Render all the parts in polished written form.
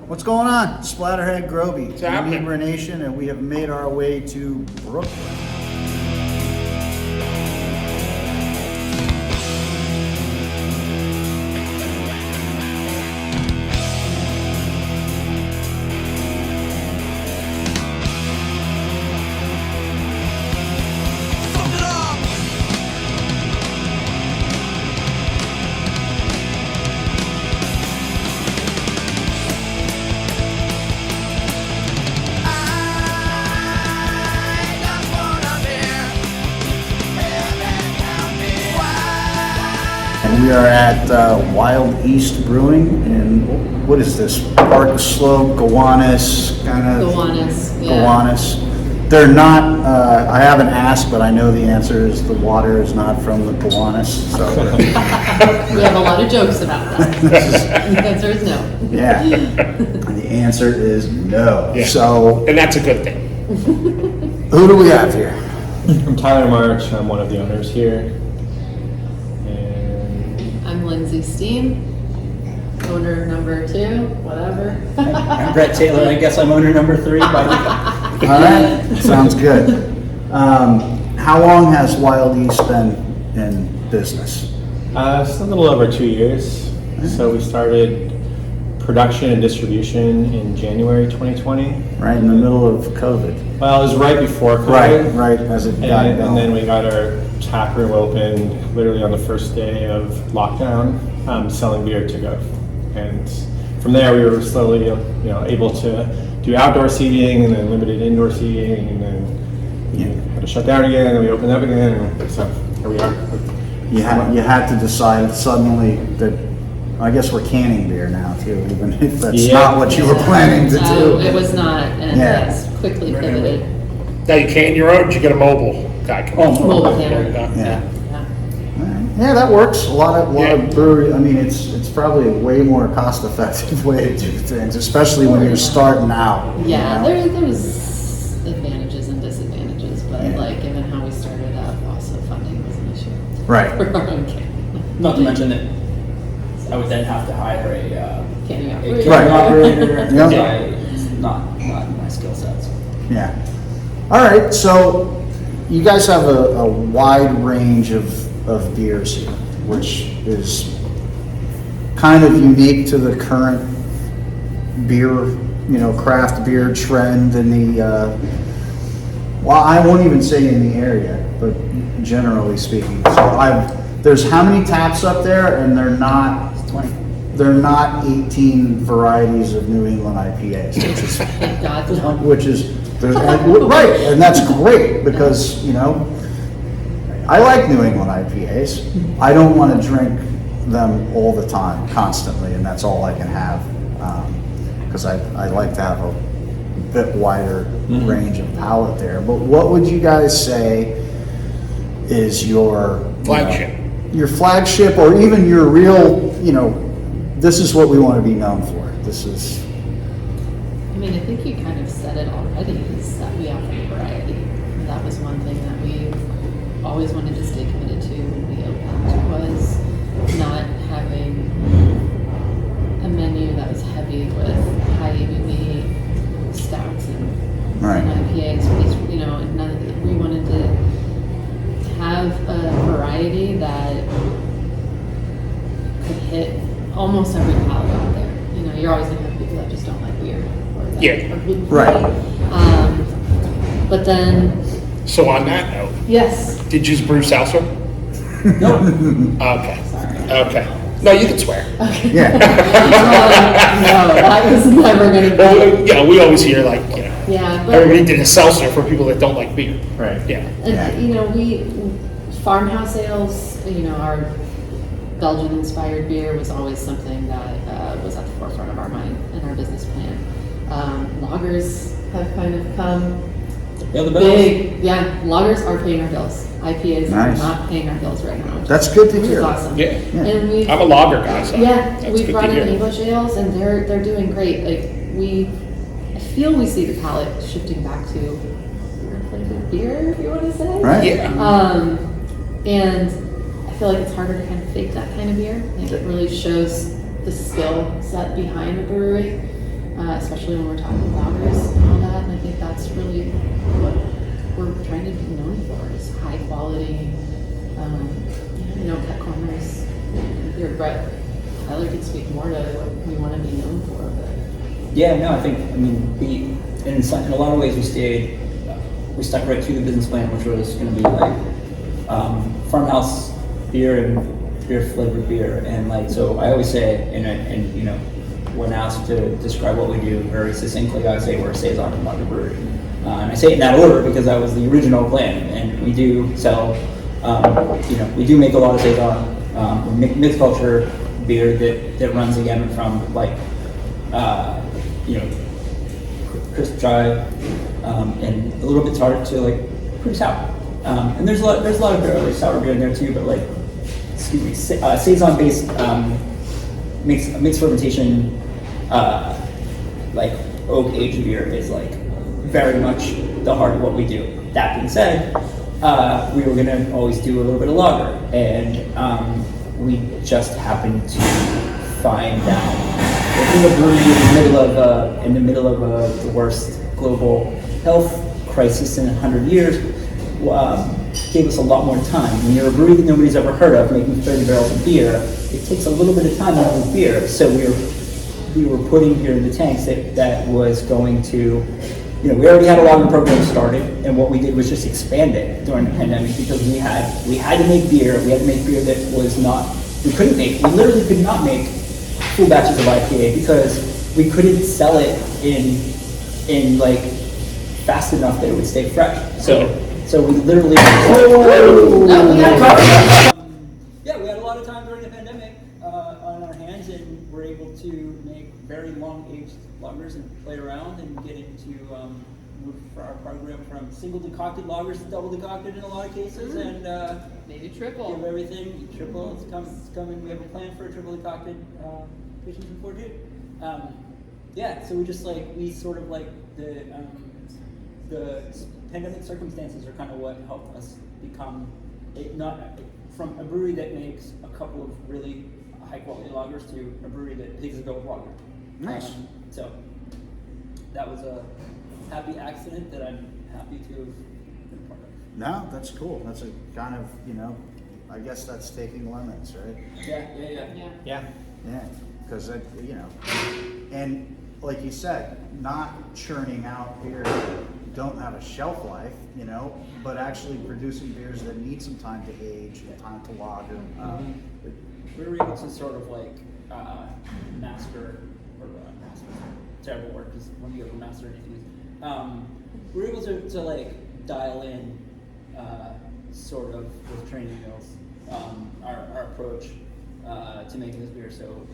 What's going on? Splatterhead, Groby, What's happening? InebriNation, and we have made our way to Brooklyn. And we are at Wild East Brewing in, what is this, Park Slope, Gowanus, kind of? Gowanus, yeah. Gowanus. They're not, I haven't asked, but I know the answer is the water is not from the Gowanus, so. We have a lot of jokes about that. The answer is no. Yeah, and the answer is no. Yeah. So, And that's a good thing. who do we have here? I'm Tyler March. I'm one of the owners here. And I'm Lindsay Steen, owner number 2, whatever. I'm Brett Taylor. I guess I'm owner number 3 by default. All right, sounds good. How long has Wild East been in business? it's a little over 2 years. So we started production and distribution in January 2020. Right in the middle of COVID. Well, it was right before COVID. Right, as it got And, going. then we got our tap room opened literally on the first day of lockdown, selling beer to go. And from there, we were slowly, able to do outdoor seating and then limited indoor seating, and then we had to shut down again, and we opened up again, and so here we are. You had to decide suddenly that, I guess we're canning beer now too, even if that's not what you were planning to do. It was not, and Yeah. it's quickly pivoted. Now you can your own, did you get a mobile guy? Mobile canner. Yeah. Yeah. All right. Yeah, that works. A lot of brewery. I mean, it's probably a way more cost-effective way to do things, especially when you're starting out. Yeah, you know? there was advantages and disadvantages, but Yeah. like given how we started out, also funding was an issue. Right. For our own can. Not to mention that I would then have to hire Canning a operator. canning operator. Yeah. It's not my skill sets. Yeah. All right. So you guys have a wide range of beers here, which is kind of unique to the current beer, craft beer trend in the, well, I won't even say in the area, but generally speaking. So there's how many taps up there, and they're not 20. They're not 18 varieties of New England IPAs, Thank God, no. which is right, and that's great because I like New England IPAs. I don't want to drink them all the time, constantly, and that's all I can have because I like to have a bit wider range of palate there. But what would you guys say is your Flagship. Your flagship, or even your real, this is what we want to be known for. This is. I mean, I think you kind of said it already, is that we offer variety. And that was one thing that we always wanted to stay committed to when we opened, was not having a menu that was heavy with high ABV stouts and IPAs. And none of it. We wanted to have a variety that could hit almost every palate out there. You're always going to have people that just don't like beer. Or that are gluten-free. Right. But then, So on that note, yes. did you just brew salsa? No. Okay. Sorry. Okay. No, you can swear. Yeah. No, that was never going to Well, be. yeah, we always hear Yeah, but everybody did a seltzer for people that don't like beer. Right. Yeah. and we farmhouse ales. Our Belgian-inspired beer was always something that was at the forefront of our mind and our business plan. Lagers have kind of come Yeah, the bells. big. Yeah, lagers are paying our bills. IPAs Nice. are not paying our bills right now. That's good to Which hear. is awesome. Yeah. And we I'm a lager guy, so yeah, that's we've good brought to in hear. English ales, and they're doing great. I feel we see the palate shifting back to flavored beer, if you want to say. Right. Yeah. And I feel like it's harder to kind of fake that kind of beer. Like it really shows the skill set behind a brewery. especially when we're talking lagers and all that. And I think that's really what we're trying to be known for is high quality, cut corners. Your Brett, Tyler can speak more to what we want to be known for. But Yeah, no, in a lot of ways we stuck right to the business plan, which was going to be like farmhouse beer and beer flavored beer, and like so I always say, and when asked to describe what we do very succinctly, I say we're a saison and lager brewery, and I say it in that order because that was the original plan, and we do sell, we do make a lot of saison, mixed culture beer that runs the gamut from like crisp dry, and a little bit tart to like pretty sour. And there's a lot of beer, sour beer in there too, but like, saison based mixed fermentation, like oak aged beer is like very much the heart of what we do. That being said, we were gonna always do a little bit of lager, and we just happened to find out in a brewery in the middle of the worst global health crisis in 100 years, gave us a lot more time. When you're a brewery that nobody's ever heard of, making 30 barrels of beer, it takes a little bit of time to make beer. So we were putting beer in the tanks that was going to, we already had a lager program started, and what we did was just expand it during the pandemic because we had to make beer. We had to make beer that we literally could not make full batches of IPA because we couldn't sell it in like fast enough that it would stay fresh. So we literally. Yeah, we had a lot of time during the pandemic on our hands, and we're able to make very long aged lagers and play around and get into move for our program from single decocted lagers to double decocted in a lot of cases, and maybe triple. give everything triple. It's coming. We have a plan for a triple decocted patients in 4 yeah, so we sort of like the pandemic circumstances are kind of what helped us become not from a brewery that makes a couple of really high quality lagers to a brewery that pays a bill with lager. Nice. So that was a happy accident that I'm happy to have been part of. No, that's cool. That's a kind of, I guess that's taking lemons, right? Yeah. Yeah. Yeah, because and like you said, not churning out beer that don't have a shelf life, but actually producing beers that need some time to age and time to lager. We were able to sort of like master, terrible word because when you ever master anything, we were able to like dial in sort of with training wheels our approach to making this beer. So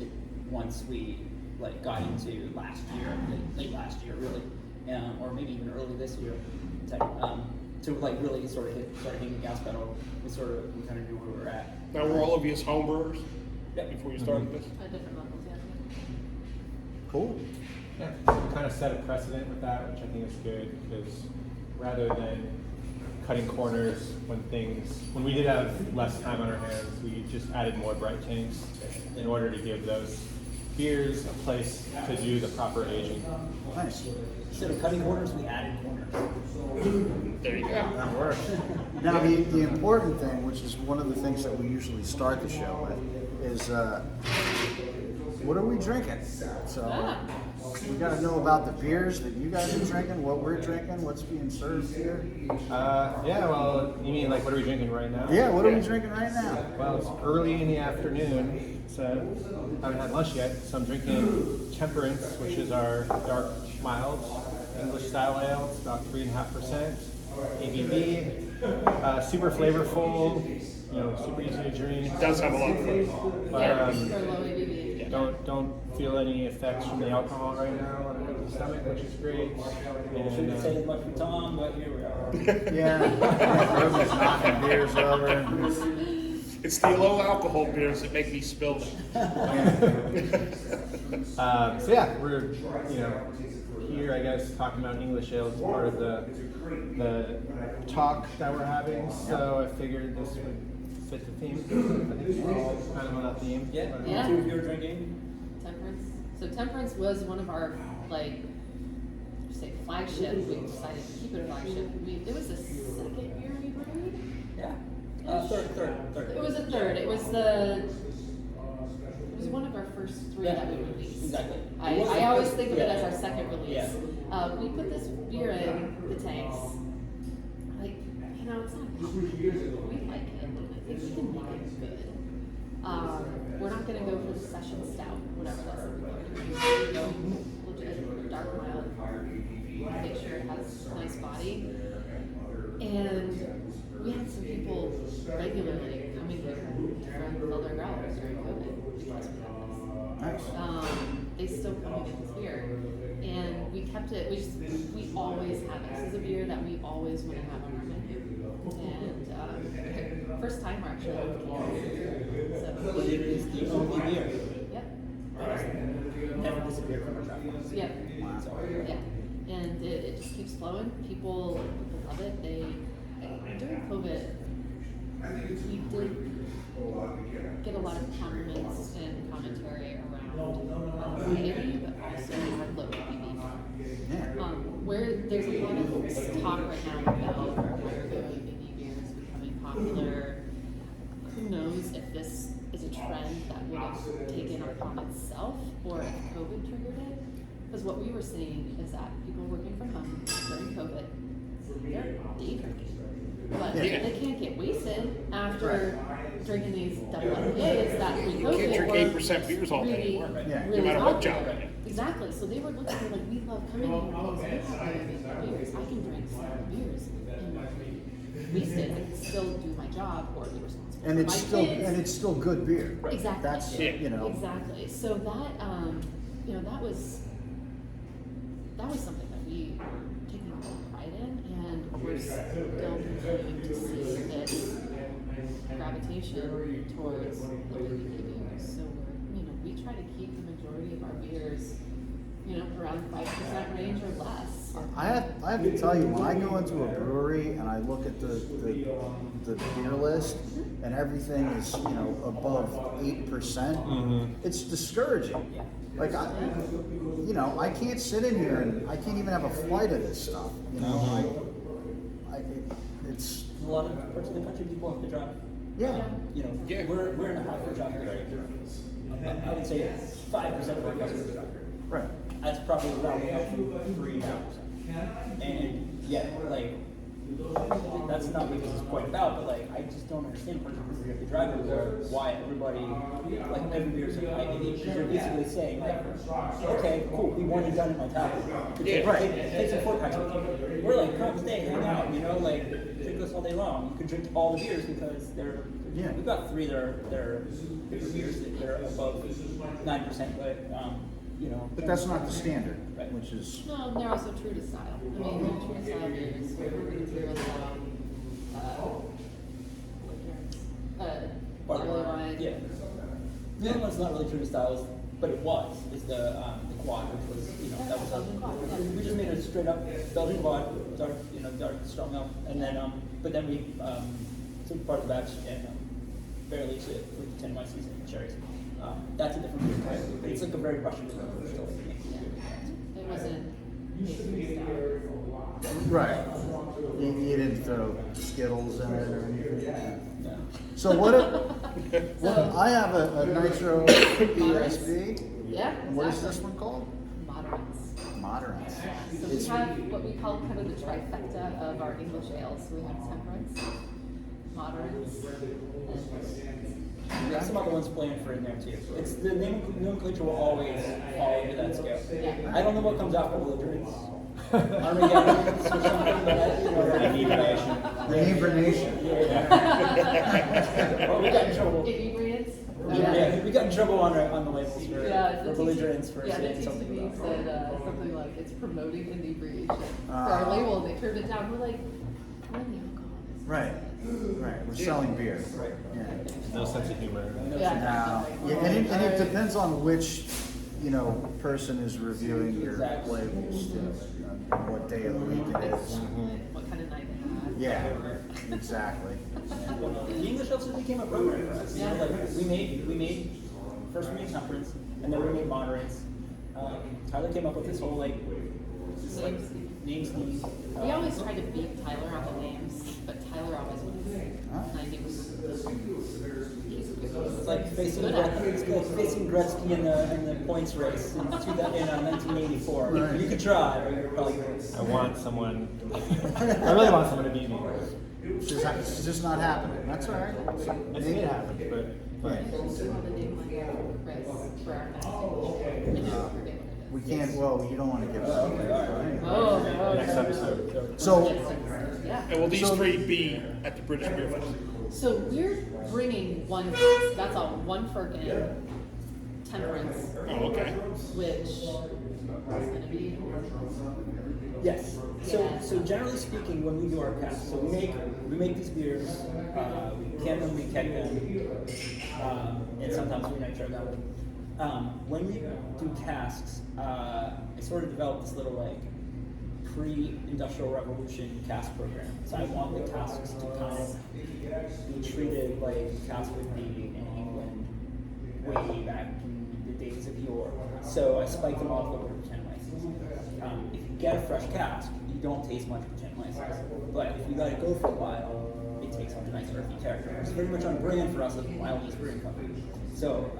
once we like got into late last year really, or maybe even early this year, to like really sort of start hitting the gas pedal, we kind of knew where we were at. Now were all of you as home brewers? Yep. Before you started this? At different levels, yeah. Cool. Yeah, we kind of set a precedent with that, which I think is good because rather than cutting corners when we did have less time on our hands, we just added more bright tanks in order to give those beers a place to do the proper aging. Nice. Instead of cutting corners, we added corners. There you go. That works. Now, the important thing, which is one of the things that we usually start the show with, is what are we drinking? So we got to know about the beers that you guys are drinking, what we're drinking, what's being served here. Yeah, well, you mean like what are we drinking right now? Yeah, what are we drinking right now? Well, it's early in the afternoon, so I haven't had lunch yet. So I'm drinking Temperance, which is our dark, mild English style ale. It's about 3.5% ABV. Super flavorful, super easy to drink. It does have a lot of flavor. But, For low ABV. don't feel any effects from the alcohol right now on the stomach, which is great. Shouldn't say as much for Tom, but here we are. Yeah, Roby's knocking beers over. It's the low alcohol beers that make me spill them. So yeah, we're here, I guess, talking about English ale as part of the talk that we're having. So I figured this would fit the theme. I think we're all kind of on that theme. Yeah. Yeah. Two of you are drinking. Temperance. So Temperance was one of our, like, say flagship, we decided to keep it a flagship. It was the second beer we brewed. Yeah. Third. It was a third. It was one of our first three Yeah, that we released. exactly. I It was the always first- think of it yeah. as our second release. We put this beer in the tanks. Like, you know, it's not we like it. And I think we can make it good. We're not gonna go for the session stout, whatever that's. We're gonna go legit dark mild. Make sure it has a nice body. And we had some people regularly coming here to fill their growlers during COVID because we had this. Nice. They still come and get this beer. And we kept it, we always have it. This is a beer that we always want to have on our menu. And first timer actually. So, But it is the only beer. yep. Never disappeared from our shop. Yep. So, Yeah, and it just keeps flowing. People love it. During COVID, we did get a lot of compliments and commentary around our variety, but also our low ABV. Yeah. Where there's a lot of talk right now about higher ABV beers becoming popular. Who knows if this is a trend that would have taken on itself, or if COVID triggered it? Because what we were seeing is that people working from home during COVID, they're day drinking. But Yeah. they can't get wasted after drinking these double IPAs that pre-COVID can't drink were 8% beers all day really, anymore. Yeah. really No matter what popular. job you're in. Exactly. So they were looking for like, we love coming here because we have beers. I can drink 7 beers and not be wasted. I can still do my job or be responsible And for it's my still kids. and it's still good beer. Exactly. That's you know. Exactly. So that you know, that was something that we were taking a lot of pride in, and we're still continuing to see this gravitation towards the ABV beers. So we try to keep the majority of our beers, around 5% range or less. I have to tell you, when I go into a brewery and I look at the beer list and everything is above 8%, it's discouraging. Like I can't sit in here and I can't even have a flight of this stuff. It's a lot of parts of the country people have to drive. yeah. Yeah. We're in a high for job area. I would say 5% of our customers drive. Right. That's probably around 3 now. And yet, like, that's not what this is quite about, but like, I just don't understand particularly the driver why everybody, like, every beer is like IPA, because you're basically saying, like, okay, cool, we want you done in my tap. Yeah. Take some 4-packs with you. We're like, come stay, hang out, like, drink this all day long. You can drink all the beers because Yeah. we've got 3 that are bigger beers that are above 9%, But that's not the standard, Right. which is No, and they're also true to style. I mean, they're true to style beers. We're working through a barley wine. Yeah. The other one's not really true to style, but it was. Is the quad, which was that was Belgian quad, yeah. we just made a straight up Belgian quad, dark strong milk, and then but then we took part of the batch and barely released it with the 10 white season cherries. That's a different beer type, but it's like a very Russian beer. Still. It wasn't pastry style. right. You didn't throw Skittles in it or anything. Yeah. So what I have a nitro ESB. Yeah. And what is exactly. this one called? Moderates. Moderates. So we have what we call kind of the trifecta of our English ales. So we have Temperance, Moderates, and Some other ones playing for in there too. It's the nomenclature will always fall into that scale. Yeah. I don't know what comes after belligerents. Armageddon or something, but InebriNation. InebriNation. Well, we got in trouble. inebriants. Yeah, we got in trouble on the labels for The belligerents for the saying something TCB about. said something like it's promoting inebriation for our label, and they turned it down. We're like, we're in the alcohol business. Right. Right. We're selling beer. Right. Yeah. No sense of humor. Now, and it depends on which person is reviewing your Exactly. labels, and what day of the week it is. What kind of night they had. Yeah. Exactly. The English also became a program for us. Yeah. Like we made first we made Temperance, and then we made Moderates, Tyler came up with this whole like name scheme. We always try to beat Tyler on the names, but Tyler always wins. And I think It's like facing good at it. facing Gretzky in the points race in 1984. Right. You could try, but you're probably going to. I want someone. I really want someone to beat me. It's just not happening. That's all right. I've seen it happen, but Right. we should have a name like Chris for our festival. I just forget what it is. We can't, well, you don't want to give up. Oh, no. next episode. So, Yeah. And will these So- three be at the British Beer Festival? So we're bringing one cask, that's all, one Firkin, Temperance, Oh, okay. which is gonna be. Yes. So generally speaking, when we do our casks, so we make these beers, we can them, we keg them, and sometimes we nitro them. When we do casks, I sort of developed this little like pre-industrial revolution cask program. So I want the casks to kind of be treated like casks would be in England way back in the days of yore. So I spiked them off over Brettanomyces. If you get a fresh cask, you don't taste much Brettanomyces. But if you let it go for a while, it takes on a nice earthy character. It's very much on brand for us at the Wild East Brewing Company. So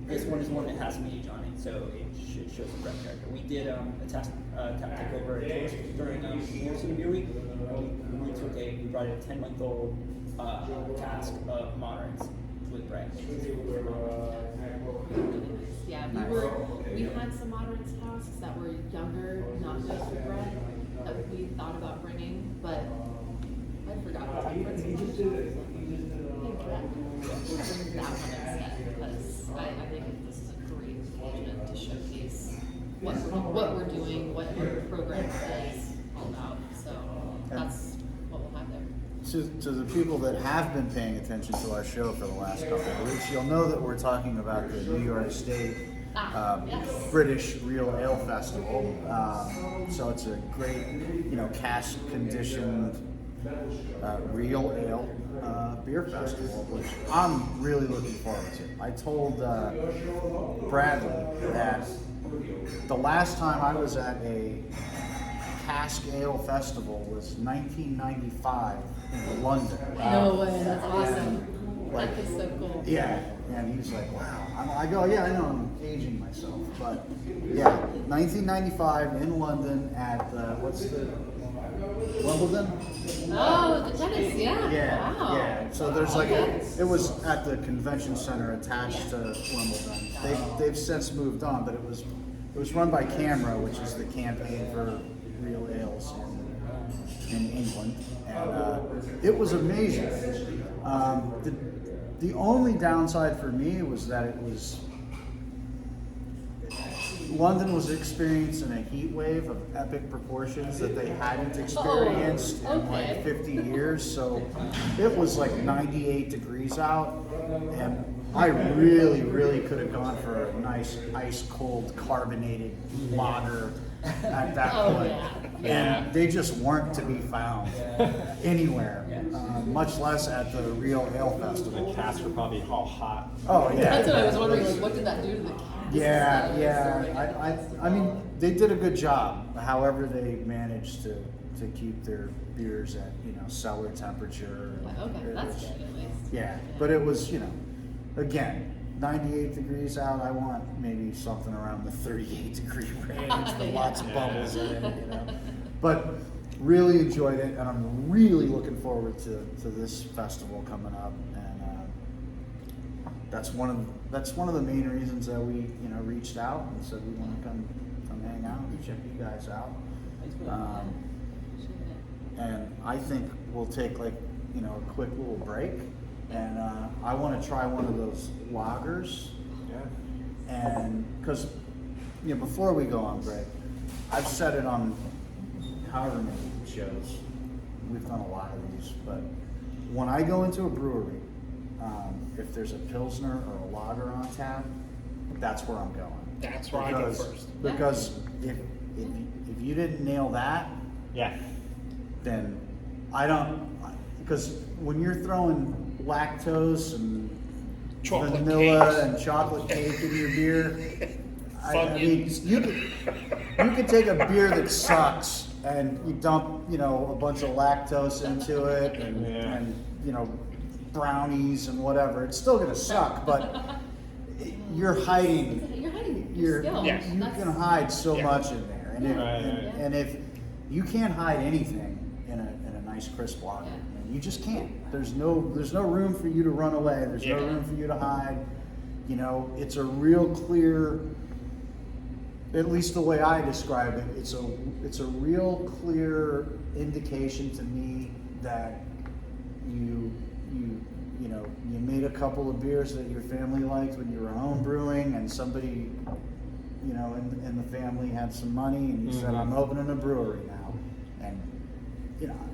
this one is one that has some age on it, so it shows some fresh character. We did a tactic over at Toast during New Beer Week. We brought in a 10-month-old cask of moderns with bread. Yeah, we had some modern casks that were younger, not good for bread, that we thought about bringing, but I forgot what Temperance was. That one instead, because I think this is a great occasion to showcase what we're doing, what your program is all about, so that's what we'll have there. to the people that have been paying attention to our show for the last couple of weeks, you'll know that we're talking about the New York State Yes. British Real Ale Festival. So it's a great, cask conditioned real ale beer festival, which I'm really looking forward to. I told Bradley that the last time I was at a cask ale festival was 1995 in London. No way, that's awesome. Like, That is so cool. Yeah, and he's like, wow. I go, yeah, I know, I'm aging myself, but yeah, 1995 in London at what's the Wimbledon? Oh, the tennis, yeah. Yeah, Wow. yeah. So there's like it was at the convention center attached to Wimbledon. They've since moved on, but it was run by Camera, which is the campaign for real ales in England, and it was amazing. The only downside for me was that London was experiencing a heat wave of epic proportions that they hadn't experienced in like 50 years. So it was like 98 degrees out, and I really, really could have gone for a nice ice cold carbonated lager at that point. And they just weren't to be found anywhere, much less at the Real Ale Festival. The casks were probably all hot. Oh yeah. That's what I was wondering, like, what did that do to the cast? Yeah. I mean, they did a good job. However, they managed to keep their beers at cellar temperature. Okay, that's good at least. Yeah, but it was again 98 degrees out. I want maybe something around the 38 degree range with lots of bubbles in it. But really enjoyed it, and I'm really looking forward to this festival coming up. And that's one of the main reasons that we reached out and said we want to come hang out and check you guys out. And I think we'll take a quick little break, and I want to try one of those lagers. Yeah. And because before we go on break, I've said it on however many shows. We've done a lot of these, but when I go into a brewery, if there's a Pilsner or a lager on tap, that's where I'm going. That's where I go first. Because if you didn't nail that, Yeah. then I don't. Because when you're throwing lactose and Chocolate vanilla cakes. and chocolate cake in your beer, Funyuns. You could take a beer that sucks and you dump, a bunch of lactose into it and brownies and whatever. It's still gonna suck, but you're hiding. You're hiding your skill. Yes. You can hide so much in there, and if you can't hide anything in a nice crisp lager, and you just can't. There's no room for you to run away. There's no room for you to hide. It's a real clear. At least the way I describe it, it's a real clear indication to me that you made a couple of beers that your family liked when you were home brewing, and somebody in the family had some money, and you said, I'm opening a brewery now,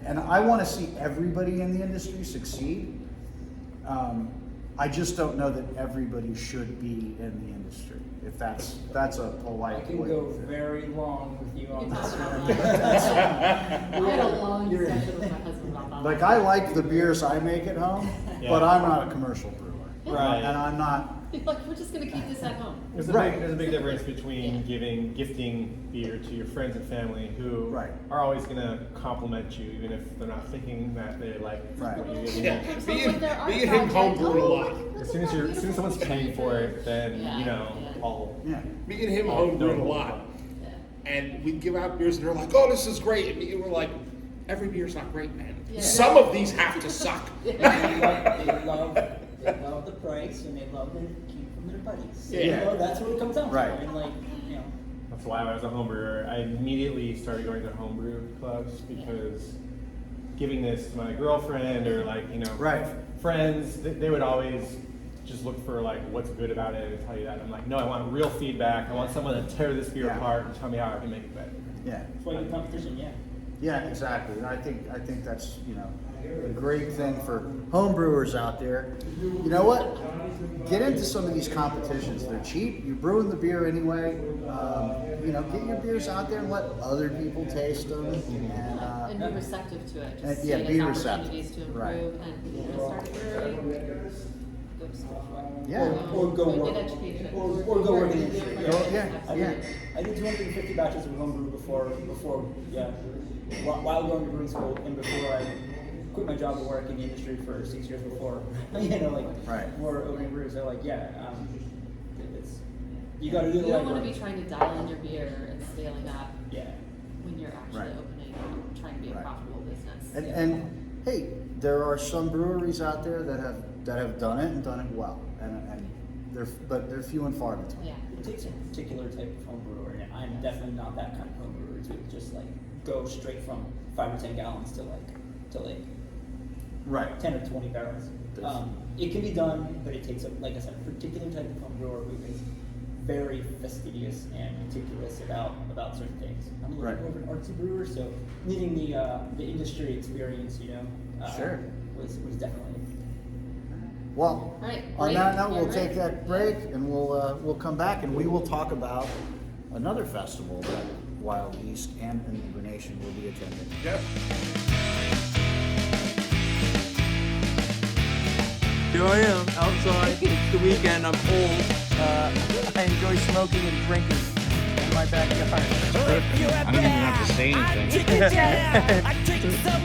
and I want to see everybody in the industry succeed. I just don't know that everybody should be in the industry. If that's a polite I can way. go very long with you on this one. I had a long discussion with my husband about that. Like, I like the beers I make at home, but I'm not a commercial brewer. Right. And I'm not. Like, we're just gonna keep this at home. There's a big difference between gifting beer to your friends and family who are always going to compliment you, even if they're not thinking that they like what you're giving them. Me and him homebrew a lot. As soon as someone's paying for it, then Me and him homebrew a lot. And we'd give out beers and they're like, oh, this is great. And we're like, every beer's not great, man. Yeah. Some of these have to suck. They love the price, and they love the keep from their buddies. Yeah. That's what it comes down to. Right. And That's why when I was a home brewer, I immediately started going to homebrew clubs because giving this to my girlfriend or friends, they would always just look for what's good about it and tell you that. I'm like, no, I want real feedback. I want someone to tear this beer apart and tell me how I can make it better. Yeah. That's why you competition, Yeah, exactly. And I think that's a great thing for home brewers out there. You know what? Get into some of these competitions. They're cheap. You're brewing the beer anyway. Get your beers out there and let other people taste them. And be receptive to it. Just be receptive. Opportunities to improve and start a brewery. Go to school. Or go work. Get education. Or go work in the industry. I did 250 batches of homebrew before while going to brewing school and before I quit my job to work in the industry for 6 years before. More opening brews. They're you got to do the You don't want to legwork. be trying to dial in your beer and scaling up Yeah. when you're actually opening and trying to be a profitable business. And hey, there are some breweries out there that have done it and done it well, and they're few and far between. Yeah. It takes a particular type of home brewer, and I'm definitely not that kind of home brewer to just go straight from 5 or 10 gallons to 10 or 20 barrels. It can be done, but it takes a particular type of home brewer who is very fastidious and meticulous about certain things. I'm a little more of an artsy brewer, so needing the industry experience, was definitely. Well, on that note, we'll take that break, and we'll come back, and we will talk about another festival that Wild East and InebriNation will be attending. Yeah. Here I am, outside. It's the weekend. I'm old. I enjoy smoking and drinking in my backyard. I don't even have to say anything.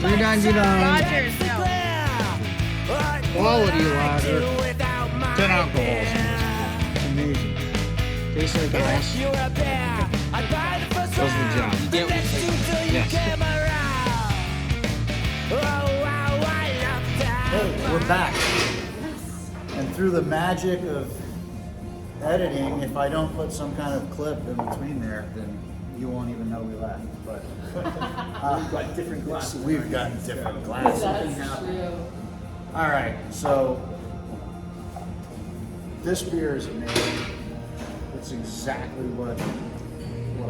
$3.99. Quality lager. 10 alcohols. It's amazing. Tastes like ice. Does the job. Yes. Hey, we're back. And through the magic of editing, if I don't put some kind of clip in between there, then you won't even know we left. But We've got different glasses. we've got different glasses. That's true. All right, so this beer is amazing. It's exactly what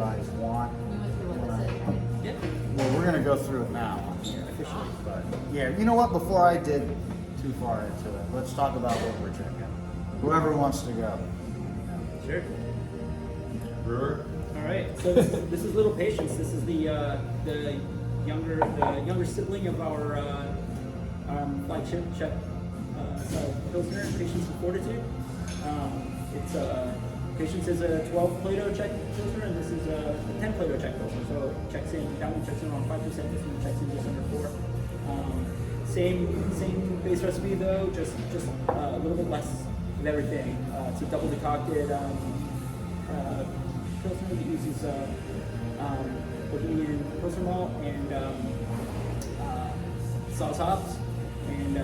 I want. We went through what is it, right? Well, we're gonna go through it now officially, but yeah, you know what? Before I did too far into it, let's talk about what we're drinking. Whoever wants to go. Sure. Brewer? All right. So this is Little Patience. This is the younger sibling of our flagship Pilsner, Patience and Fortitude. It's Patience is a 12 Plato Czech Pilsner, and this is a 10 Plato Czech Pilsner. So it checks in, that one checks in around 5%, this one checks in just under 4. Same base recipe though, just a little bit less of everything. It's a double decocted Pilsner that uses Bohemian Pilsner malt and sauce hops, and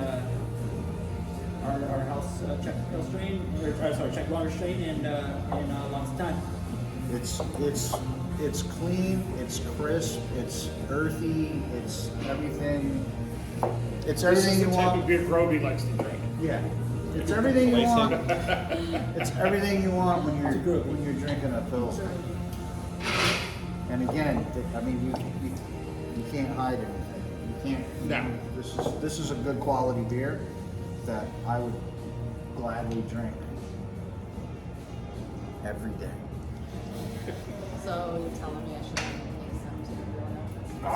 our house Czech Pale strain, Czech lager strain, and lots of time. It's clean, it's crisp, it's earthy, it's everything. It's This everything is you the type want. of beer Groby likes to drink. Yeah, it's everything you want. It's everything you want when you're drinking a pilsner. And again, I mean, you can't hide anything. You can't. No. This is a good quality beer that I would gladly drink every day. So you're telling me I should make some to everyone else? Oh.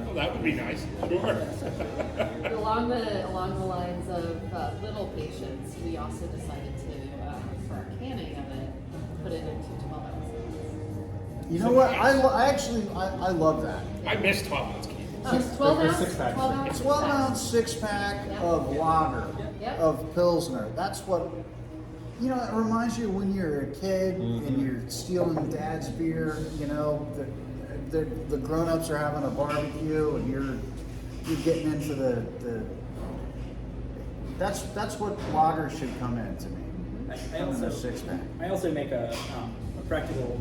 Well, that would be nice. Sure. Along the lines of little patience, we also decided to, for our canning of it, put it into 12 ounces. You know what? I love that. I miss 12 ounce cans. Oh, it's 12 ounce? 6-pack. 12 ounce? 12 ounce 6-pack Yep. of lager, Yep. of Pilsner. That's what, you know, it reminds you when you're a kid and you're stealing dad's beer, you know, the grown-ups are having a barbecue and you're getting into the that's what lager should come in to me. I Come in a also 6-pack. I also make a practical.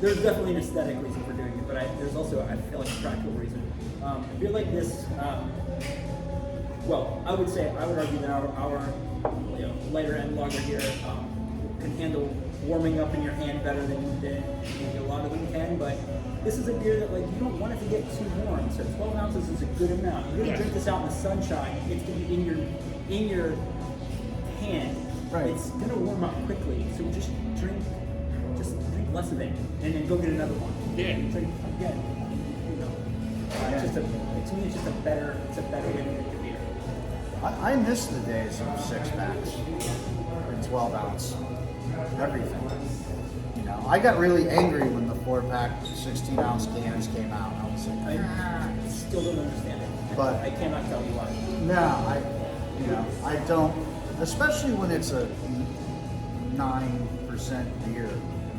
There's definitely an aesthetic reason for doing it, but there's also, I feel like, a practical reason. A beer like this, well, I would argue that our lighter end lager here can handle warming up in your hand better than maybe a lot of them can. But this is a beer that, like, you don't want it to get too warm. So 12 ounces is a good amount. You're gonna drink this out in the sunshine. It's gonna be in your hand. Right. It's gonna warm up quickly. So just drink less of it, and then go get another one. Yeah. Drink again. You know, it's just to me, it's just a better way to drink a beer. I miss the days of 6-packs and 12 ounce everything. You know, I got really angry when the 4-pack 16 ounce cans came out. I was like, I still don't understand it. But- I cannot tell you why. no, I don't, especially when it's a 9% beer.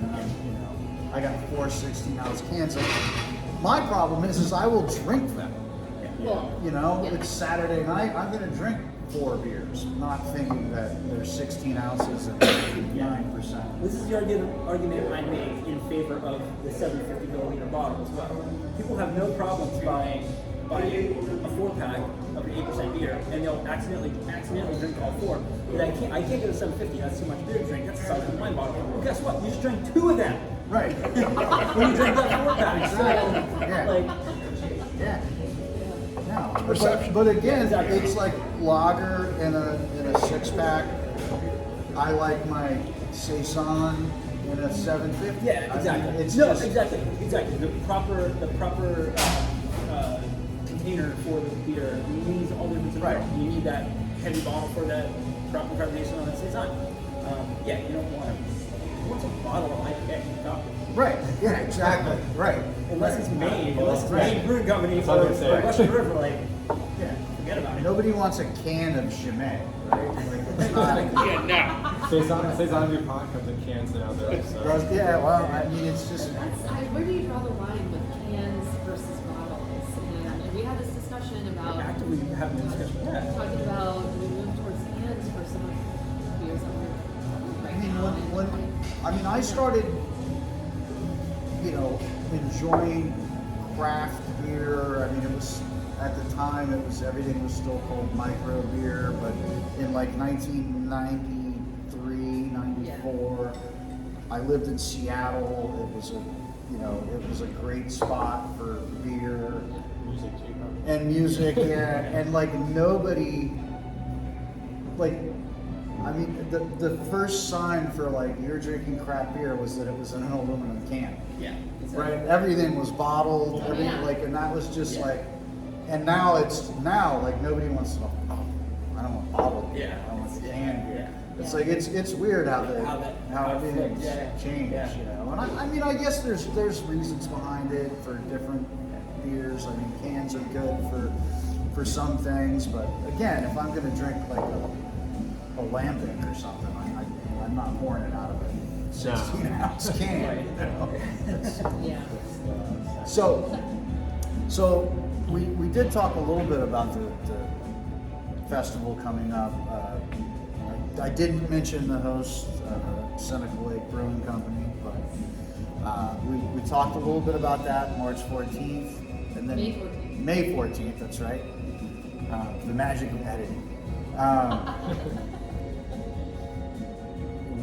And, you know, I got 4 16 ounce cans. Like, my problem is I will drink them. Well, You know, yeah. it's Saturday night. I'm going to drink 4 beers, not thinking that there's 16 ounces and 9%. This is the argument I make in favor of the 750 milliliter bottle as well. People have no problems buying a 4-pack of an 8% beer, and they'll accidentally drink all 4. But I can't get a 750. That's too much beer to drink. That's a size of wine bottle. Well, guess what? You just drank 2 of them Right. when you drink that 4-pack. So, Yeah. like, Yeah. No. Perception. But again, Exactly. it's like lager in a 6-pack. I like my saison in a 750. yeah, I mean, exactly. it's No, just, exactly. The proper container for the beer needs all the different stuff. Right. You need that heavy bottle for that proper carbonation on that saison. Yeah, you don't want a bottle of IPA. Right. Yeah. Exactly. Right. Unless it's made Right. brewing company That's for what I was gonna say. Russian River, like, Yeah. forget about it. Nobody wants a can of Chimay, right? Like, it's not. Yeah, no. Saison DuPont comes in cans now, though. So. Yeah. Well, I mean, it's just. Where do you draw the line with cans versus bottles? And we had this discussion about Actively having a discussion. Yeah. talking about we move towards cans for some of the beers that we're right I mean, now. when I started, you know, enjoying craft beer. I mean, it was at the time everything was still called micro beer, but in like 1993, 94, I lived in Seattle. It was a great spot for beer Music too. and music, yeah, and like nobody, like, I mean, the first sign for like you're drinking craft beer was that it was in an aluminum can, Yeah. right? Everything was bottled, Yeah. like, and that was just Yeah. like, and now like nobody wants to. Oh, I don't want bottled beer. Yeah. I want canned beer. It's Yeah. like, it's weird how how it everything's flipped, yeah. changed, Yeah. you know? And I mean, I guess there's reasons behind it for different beers. I mean, cans are good for some things, but again, if I'm gonna drink like a lambic or something, I'm not pouring it out of a 16-ounce can, you know? It's- Yeah. So we did talk a little bit about the festival coming up. I didn't mention the host, Seneca Lake Brewing Company, but we talked a little bit about that, March 14th, and then May 14th. May 14th, that's right. The magic of editing.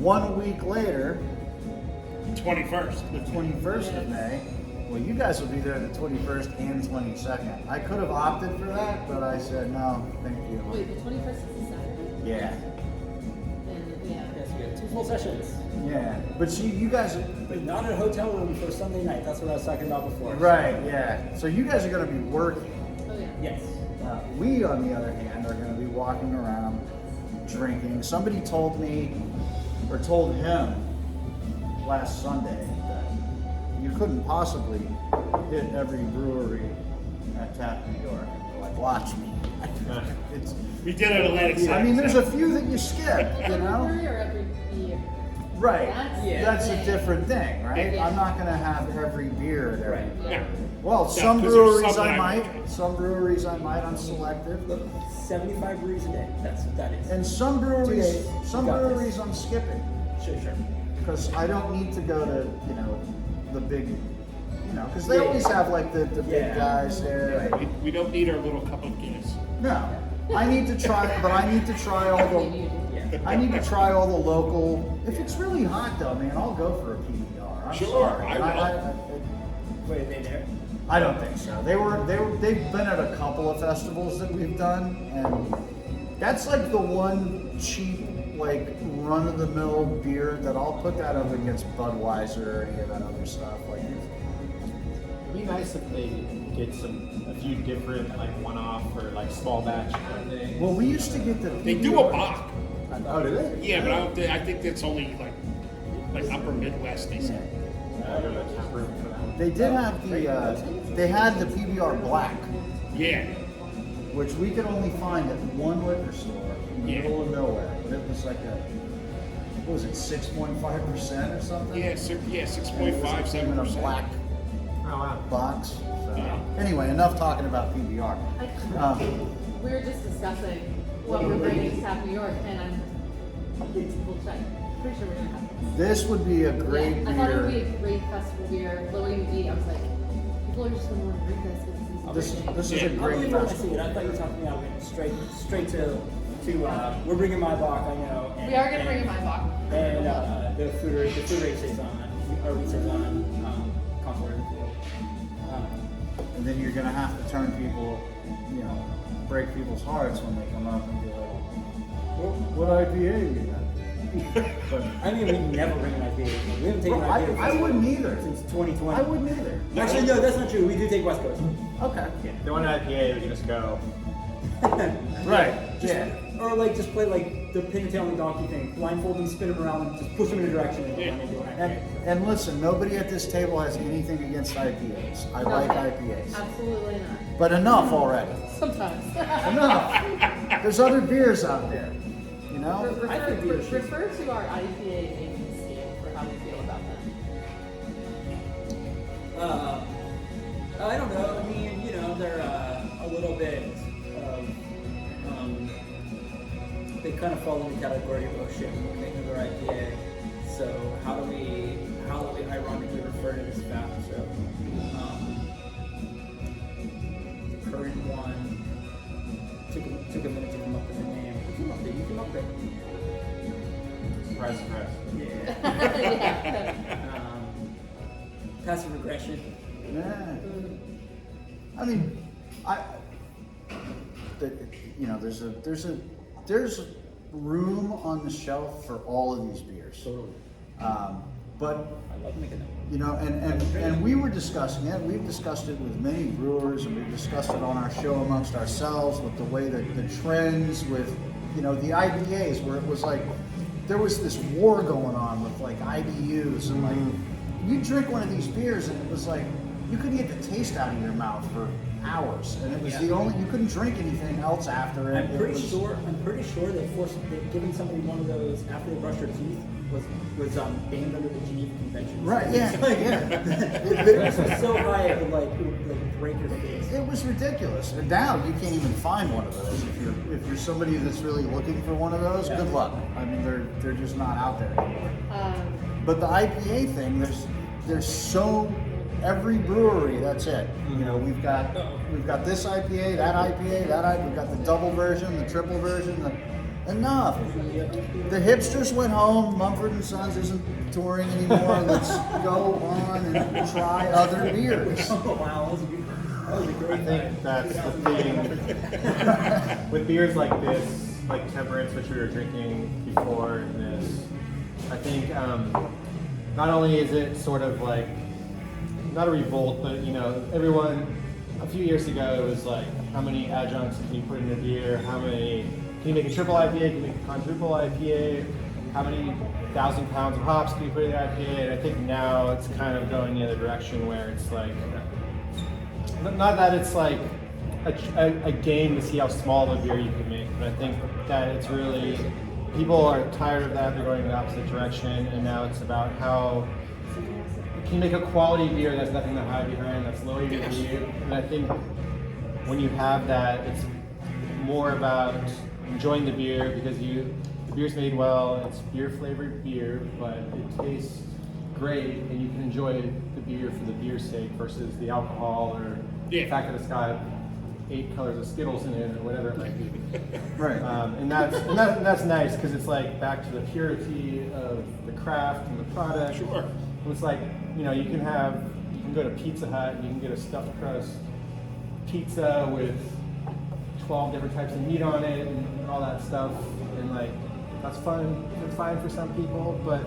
1 week later, 21st. the 21st of May. Well, you guys will be there the 21st and 22nd. I could have opted for that, but I said no, thank you. Wait, the 21st is a Saturday? Yeah, And, yeah. Yes, we have 2 full sessions, yeah. But see, you guys, but not in a hotel room for Sunday night. That's what I was talking about before. right? Yeah. So you guys are going to be working. Oh, yeah. Yes. We, on the other hand, are going to be walking around drinking. Somebody told me, or told him last Sunday, that you couldn't possibly hit every brewery at Tap New York. They're like, watch me. It's, We did it Atlantic City. I mean, there's a few that you skip, you Every know? brewery or every beer? Right. That's That's a different thing, right? Yeah. I'm not going to have every beer at every Right. brewery. Yeah. Well, Yeah, some 'cause there's breweries some I that I might. would. Some breweries I might. I'm selective. Look, 75 breweries a day. That's what that is. And some breweries, 2 days, some you got this. breweries I'm skipping Sure. because I don't need to go to, you know, the big, you know, because they Yeah. always have like the big Yeah. guys there. We don't need our little cup of Guinness. No, I need to try, but I need to try all Maybe the. you do. Yeah. I need to try all the local. If it's really hot though, man, I'll go for a PBR. I'm Sure, sorry. I will. Wait, are they there? I don't think so. They've been at a couple of festivals that we've done, and that's like the one cheap, like run-of-the-mill beer that I'll put that up against Budweiser or any of that other stuff. Like, It'd be nice if they did a few different like one-off or like small batch kind of things. well, we used to get the. They do a Bach. Oh, do they? Yeah, but I think that's only like upper Midwest, they say. I go to the tap room for that. They did have the. They had the PBR Black, Yeah. which we could only find at one liquor store in the Yeah. middle of nowhere, but it was like a. What was it, 6.5% or something? Yeah, And it 6.5, was in a 7%. black Oh wow. box. So, Yeah. anyway, enough talking about PBR. We were just discussing what we're bringing to Tap New York, and I'm we'll check. Pretty sure we're gonna have this. This would be a great Yeah, I thought it would be beer. a great festival beer, low ABV. I was like, people are just gonna want to drink this because This is a Yeah. great I see festival. it. I thought you were talking about straight to we're bringing my Bach, I know. And, We are gonna bring in my box. And the food race is on, or race is on Concord. And then you're gonna have to turn people, you know, break people's hearts when they come up and be like, what IPA you got? But I mean, we never bring an IPA. We haven't taken an I, IPA I wouldn't either. since 2020. I wouldn't either. Actually, no, that's not true. We do take West Coast. Okay. They want an IPA, we can just go. Right. Just, Yeah. Or like just play like the pin and tail and donkey thing. Blindfold them, spin them around, and just push them in a direction. And Yeah. they do an And, IPA. and listen, nobody at this table has anything against IPAs. I like IPAs. Absolutely not. But enough already. Sometimes. Enough. There's other beers out there. You know? I think beer should- Refer to our IPA naming scale for how we feel about them. I don't know. I mean, you know, they're a little bit of, they kind of fall in the category of, oh shit, we're making another IPA. So how do we ironically refer to this fact? So, the current one took a minute to come up with a name. You came up with it. Surprise. Yeah. Yeah. Passive regression. Yeah. I mean, you know, there's room on the shelf for all of these beers. Totally. But I love making them. you know, and we were discussing it. We've discussed it with many brewers, and we've discussed it on our show amongst ourselves with the way that the trends with, you know, the IPAs, where it was like there was this war going on with like IBUs and like you drink one of these beers and it was like you couldn't get the taste out of your mouth for hours, and it was the only you couldn't drink anything else after it. I'm pretty sure that giving somebody one of those after they brush their teeth was banned under the Geneva Convention. Right? Yeah. It was so high it would like break your face. It was ridiculous. And now you can't even find one of those. If you're somebody that's really looking for one of those, good luck. I mean, they're just not out there anymore. But the IPA thing, there's so every brewery. That's it. You know, we've got this IPA, that IPA, we've got the double version, the triple version. Enough. The hipsters went home. Mumford & Sons isn't touring anymore. Let's go on and try other beers. Oh wow, that was a great I think that's the thing with beers like this, like Temperance, which we were drinking before this. I think not only is it sort of like not a revolt, but you know, everyone a few years ago it was like, how many adjuncts can you put in a beer? How many? Can you make a triple IPA? Can you make a quadruple IPA? How many 1,000 pounds of hops can you put in the IPA? And I think now it's kind of going the other direction where it's like, not that it's like a game to see how small of a beer you can make, but I think that it's really, people are tired of that, they're going in the opposite direction, and now it's about how can you make a quality beer that's nothing to hide behind, that's low ABV, and I think when you have that, it's more about enjoying the beer because the beer's made well, it's beer flavored beer, but it tastes great and you can enjoy the beer for the beer's sake versus the alcohol or the fact that it's got 8 colors of Skittles in it or whatever it might be. Right. And that's nice because it's like back to the purity of the craft and the product. Sure. And it's like, you know, you can go to Pizza Hut and you can get a stuffed crust pizza with 12 different types of meat on it and all that stuff, and like that's fun. It's fine for some people, but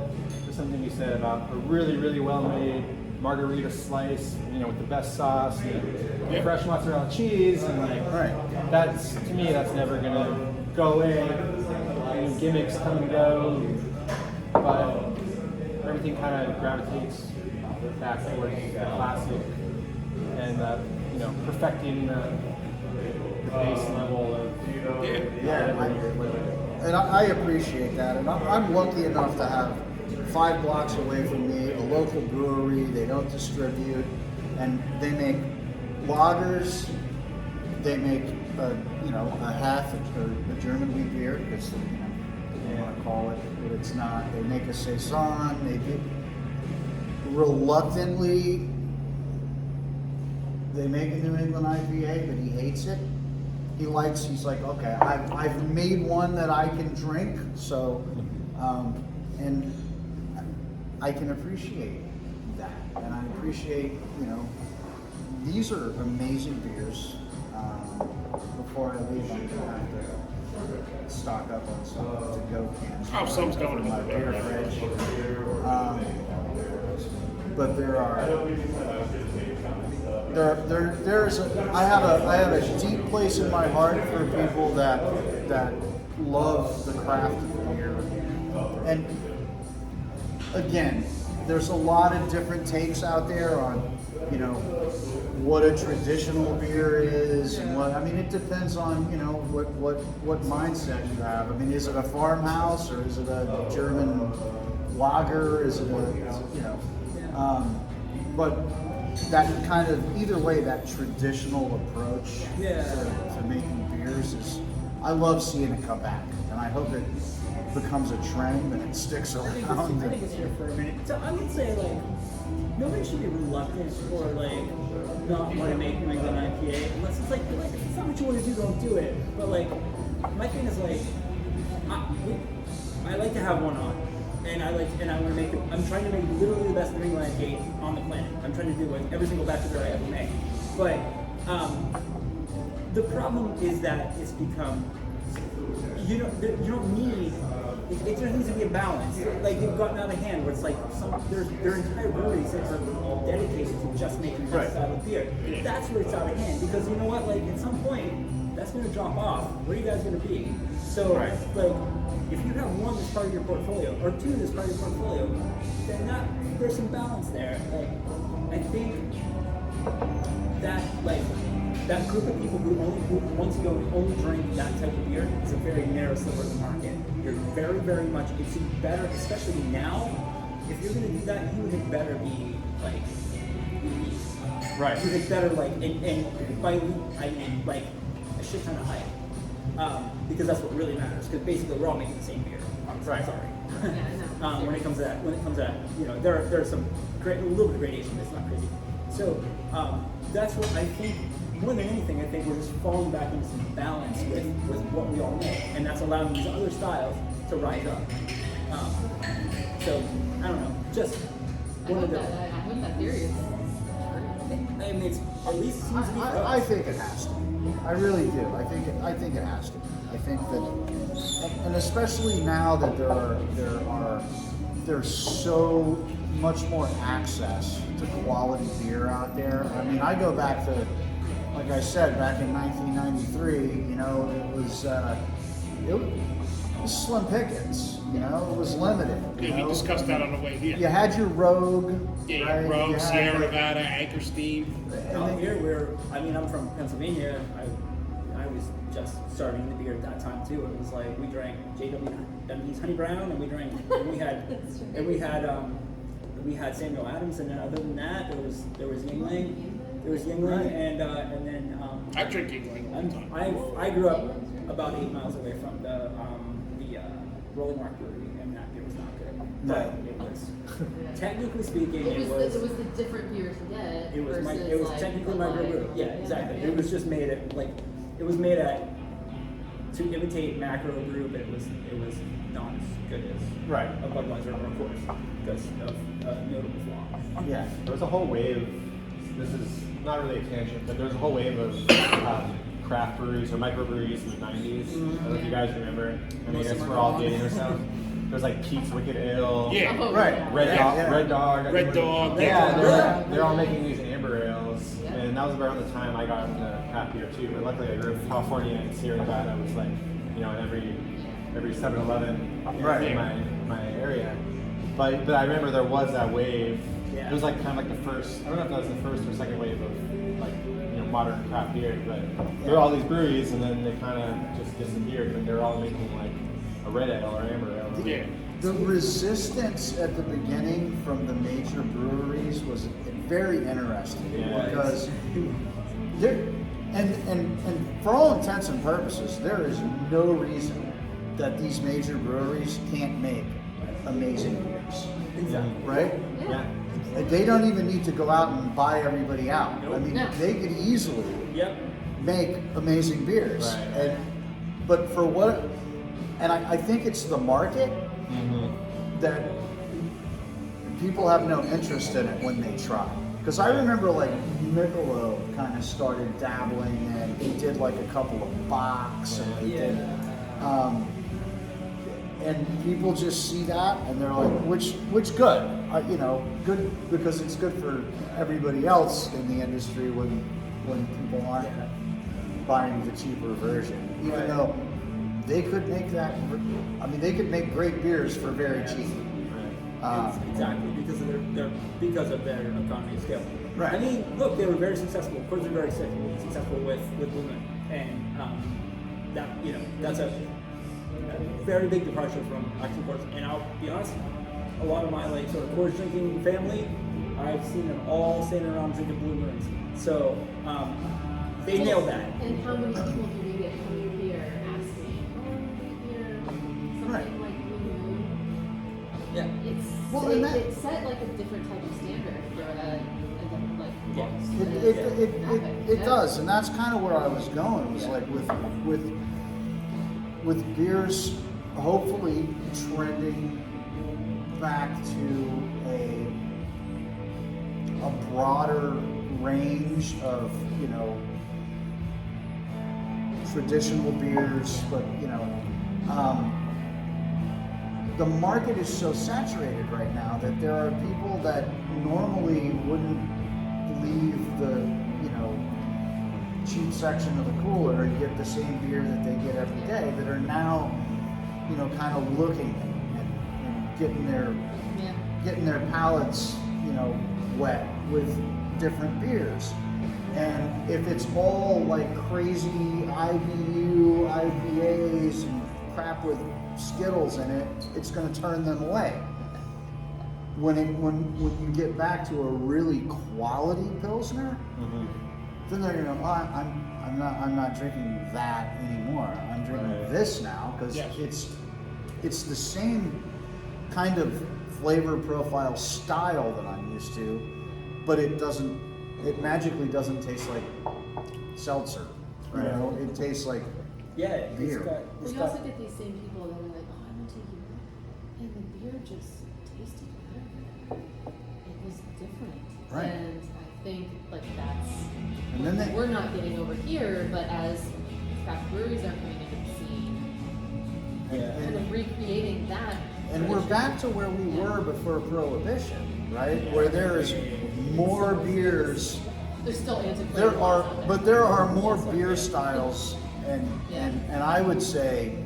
there's something you said about a really, really well-made margarita slice, you know, with the best sauce and fresh mozzarella cheese, and like that's, to me, that's never gonna go away. You know, gimmicks come and go, but everything kind of gravitates back towards the classic and you know, perfecting the base level of and I appreciate that, and I'm lucky enough to have 5 blocks away from me a local brewery. They don't distribute, and they make lagers. They make a half or a German wheat beer because they want to call it what it's not. They make a saison. They do reluctantly. They make a New England IPA, but he hates it. He's like, okay, I've made one that I can drink, so, and I can appreciate that. And I appreciate, you know, these are amazing beers. Before I leave, I'm gonna have to stock up on some to-go cans. Oh, some's going in my to beer fridge. But I have a deep place in my heart for people that love the craft of beer. And again, there's a lot of different takes out there on, you know, what a traditional beer is and what, I mean, it depends on, you know, what mindset you have. I mean, is it a farmhouse or is it a German lager? Is it a, you know, but that kind of, either way, that traditional approach to making beers is, I love seeing it come back, and I hope it becomes a trend and it sticks around. I think it's here for a minute. So I would say, like, nobody should be reluctant or like not want to make New England IPA unless it's like if it's not what you want to do, don't do it. But like, my thing is like, I like to have one on. And I want to make it, I'm trying to make literally the best New England IPA on the planet. I'm trying to do it with every single batch of beer I ever make. But the problem is that it's become, you don't need, there needs to be a balance. Like, they've gotten out of hand where it's like, there are entire breweries that are dedicated to just making that style of beer. That's where it's out of hand. Because you know what, like, at some point, that's going to drop off. Where are you guys going to be? So, Right. like, if you have one that's part of your portfolio, or two that's part of your portfolio, then there's some balance there. Like, I think that, like, that group of people who once you only drink that type of beer is a very narrow sliver of the market. You're very, very much, it's better, especially now, if you're going to do that, you would better be, like, elite. Right. You would better, like, and by elite, I mean, like, a shit ton of hype. Because that's what really matters. Because basically, we're all making the same beer. I'm Right. sorry. Yeah, I know. When it comes to that, you know, there are some a little bit of gradation, but it's not crazy. So that's what I think. More than anything, I think we're just falling back into some balance with what we all make, and that's allowing these other styles to rise up. So I don't know, just I one hope of the. that, I hope that theory is true. I mean, it's at least seems to be. I think it has to. I really do. I think it has to. I think that, and especially now that there's so much more access to quality beer out there. I mean, I go back to, like I said, back in 1993. You know, it was slim pickets. You know, it was limited. You Yeah, we know? discussed that on the way here. You had your Rogue. Yeah, right? You Rogue, had Sierra your- Nevada, Anchor Steam. Out here, I'm from Pennsylvania. I was just starting the beer at that time too. It was like we drank JW's Honey Brown, and we had Samuel Adams, and then other than that, there was Yingling, Right. and then I drink Yingling all the time. I grew up about 8 miles away from the Rolling Rock Brewery, and that beer was not good. But it was, technically speaking, It was the different beer to get. it was versus, technically the my light. brew. Yeah, exactly. It was just made at to imitate macro brew, but it was not as good as Right. a Budweiser, of course, because of a notable flaw. Yeah. There was a whole wave, this is not really a tangent, but there was a whole wave of craft breweries or microbreweries in the 90s. I don't know if you guys remember. I mean, I guess we're all dating ourselves. There was like Pete's Wicked Ale, Yeah. Oh, Right. yeah. Red Dog, Yeah. Red Dog. I Red think Dog. Yeah, they're all making these amber ales, Yeah. and that was around the time I got into craft beer too. But luckily, I grew up in California, and Sierra Nevada was like, you know, in every 7-Eleven Right. in my area. But I remember there was that wave. Yeah. It was like kind of like the first. I don't know if that was the first or second wave of like, you know, modern craft beer. But there were all these breweries, and then they kind of just disappeared. But they're all making like a red ale or amber ale. Yeah. The resistance at the beginning from the major breweries was very interesting Yeah. because there, and for all intents and purposes, there is no reason that these major breweries can't make amazing beers, Exactly. right? Yeah. They don't even need to go out and buy everybody out. I mean, No. they could easily Yep. make amazing beers. Right. But for what, and I think it's the market that people have no interest in it when they try. Because I remember like Michelob kind of started dabbling and he did like a couple of box and they did, and people just see that and they're like, which good, you know, good because it's good for everybody else in the industry when people aren't buying the cheaper version, even though they could make that. I mean, they could make great beers for very cheap. Exactly, because of their economy of scale. Right. I mean, look, they were very successful. Of course, they're very successful with Blue Moon, and that, you know, that's a very big departure from actual course. And I'll be honest, a lot of my like sort of course drinking family, I've seen them all standing around drinking Blue Moons. So they nailed that. And how many people do we get coming here asking, something Right. like Blue Moon? Yeah. Well, and that- It set like a different type of standard for a like Yeah. It does, and that's kind of where I was going. It was like with beers, hopefully trending back to a broader range of, you know, traditional beers, but you know, the market is so saturated right now that there are people that normally wouldn't leave the, you know, cheap section of the cooler, you get the same beer that they get every day that are now, you know, kind of looking and getting their palates, you know, wet with different beers. And if it's all like crazy IBU, IPAs, and crap with Skittles in it, it's going to turn them away. When you get back to a really quality Pilsner, then they're going to, I'm not drinking that anymore. I'm drinking this now because it's the same kind of flavor profile style that I'm used to, but it magically doesn't taste like seltzer. You know, it tastes like beer. We also get these same people that are like, oh, I went to Europe and the beer just tasted better. It was different. Right. And I think like that's And then we're not getting over here, but as craft breweries are coming into the scene, kind of recreating that. And we're back to where we were before Prohibition, right? Where there is more beers. There's still antiquated laws out But there are more beer styles, and I would say,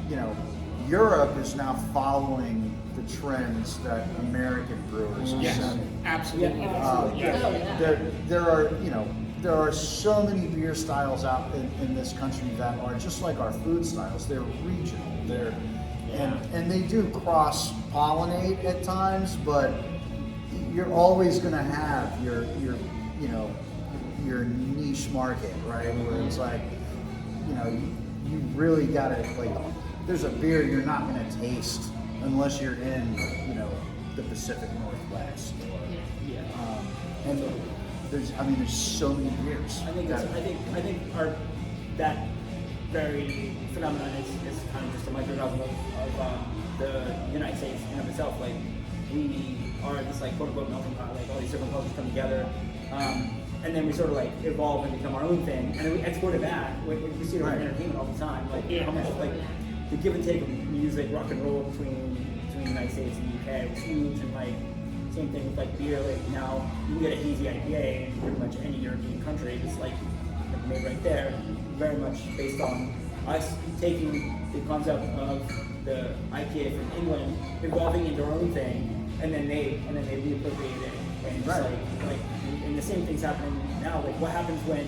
you know, Europe is now following the trends that American brewers are Yes, setting. absolutely. There are so many beer styles out in this country that are just like our food styles. They're regional. And they do cross-pollinate at times, but you're always going to have your niche market, right? Where it's like, you know, you really got to, like, there's a beer you're not going to taste unless you're in, you know, the Pacific Northwest. And there's so many beers. I think that very phenomenon is kind of just a microcosm of the United States in of itself. Like, we are this like quote unquote melting pot, like all these different cultures come together, and then we sort of like evolve and become our own thing, and then we export it back. We see it in entertainment all the time, like how much like the give and take of music, rock and roll between the United States and the UK was huge, and like same thing with like beer. Like now you can get a hazy IPA in pretty much any European country. It's like made right there, very much based on us taking the concept of the IPA from England, evolving into our own thing, and then they reappropriate it, and just like and the same thing's happening now. Like what happens with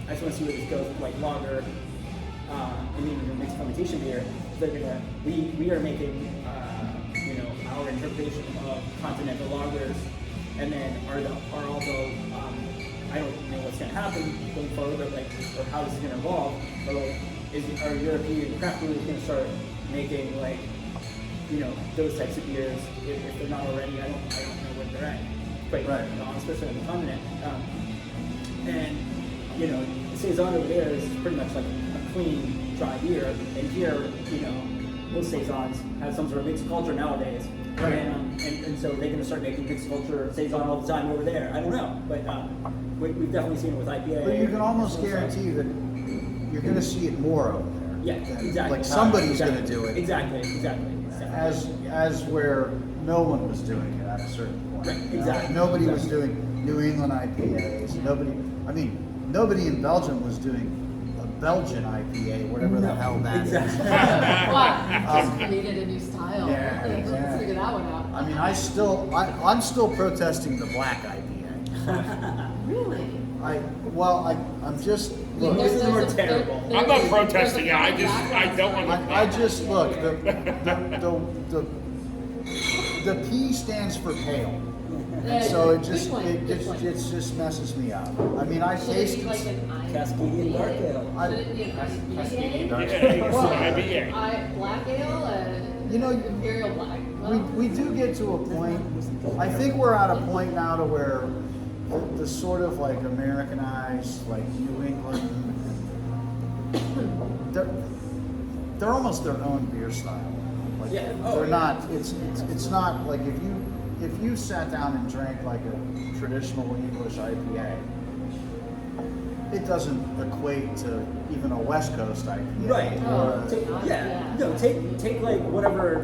I just want to see where this goes with like lager, and even mixed fermentation beer. They're gonna we are making our interpretation of continental lagers, and then are also I don't know what's going to happen going forward, but like, or how this is going to evolve. But like, are European craft brewers going to start making like, those types of beers if they're not already? I don't know where they're at. Quite especially on the continent. And the saison over there is pretty much like a clean dry beer, and here most saisons have some sort of mixed culture nowadays. Right. And so they're going to start making mixed culture saison all the time over there. I don't know, but we've definitely seen it with IPA. But you can almost guarantee that you're going to see it more over there. Yeah, exactly. Like somebody's going to do it. Exactly. As where no one was doing it at a certain point. Right, exactly. Nobody was doing New England IPAs. Nobody in Belgium was doing a Belgian IPA, whatever the hell that is. Just created a new style. Yeah, Let's figure that one out. I mean, I'm still protesting the black IPA. Really? I'm just look. This is more terrible. I'm not protesting it. I don't want to. I just look. The P stands for pale. So it just messes me up. I mean, I taste like an Cascadian dark ale. Should it be an Cascadian IPA? dark IPA. Black ale? Imperial black. we do get to a point. I think we're at a point now to where the sort of like Americanized, like New England, they're almost their own beer style. Like, they're not. It's not like if you sat down and drank like a traditional English IPA, it doesn't equate to even a West Coast IPA. Right. Take like whatever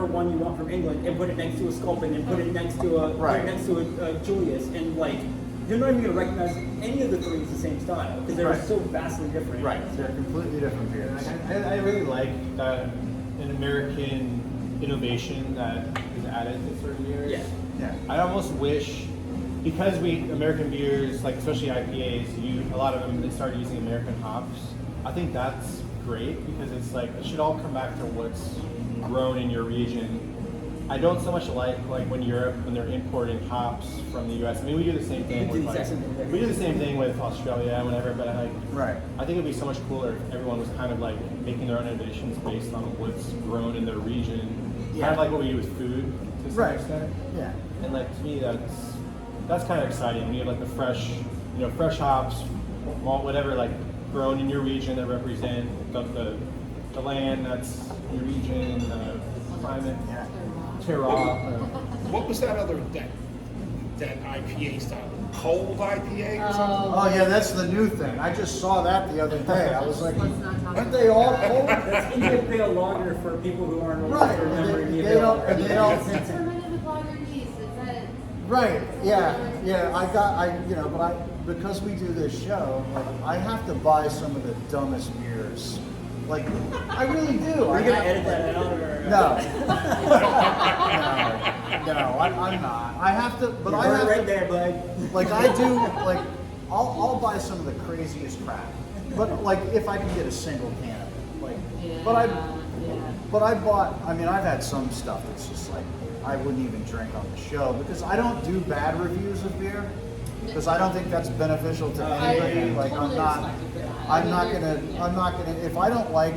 one you want from England and put it next to a Sculpin and put it next to a Julius, and like you're not even going to recognize any of the three as the same style because they're Right. so vastly different. Right, they're completely different beers. I really like that an American innovation that is added to certain beers. Yeah. Yeah. I almost wish, because American beers, like especially IPAs, a lot of them, they started using American hops. I think that's great because it's like, it should all come back to what's grown in your region. I don't so much like when they're importing hops from the US. I mean, we do the same thing with we do the same thing with Australia and whatever, but Right. I think it'd be so much cooler if everyone was kind of like making their own innovations based on what's grown in their region. Yeah. Kind of like what we do with food to some Right. extent. Yeah. And like to me, that's kind of exciting when you have like the fresh hops, malt, whatever, like grown in your region that represent the land that's your region, the climate, Yeah. terroir. What was that other that IPA style? Cold IPA or something? Oh yeah, that's the new thing. I just saw that the other day. I was like, aren't they all cold? That's India Pale Lager for people who aren't old Right, to remember and India they Pale don't- Lager. and they don't- It's fermented with lager yeast. Is that? Right, but because we do this show, like, I have to buy some of the dumbest beers. Like, I really do. Are you going to edit that out? Or, No. No, I'm not. I have to, but I have right to, there, bud. like I do, like, I'll buy some of the craziest crap. But like, if I can get a single can of it, like, but I bought, I mean, I've had some stuff that's just like, I wouldn't even drink on the show because I don't do bad reviews of beer. Because I don't think that's beneficial to anybody. Like, totally respect you for that. I'm not I mean, gonna, if I don't like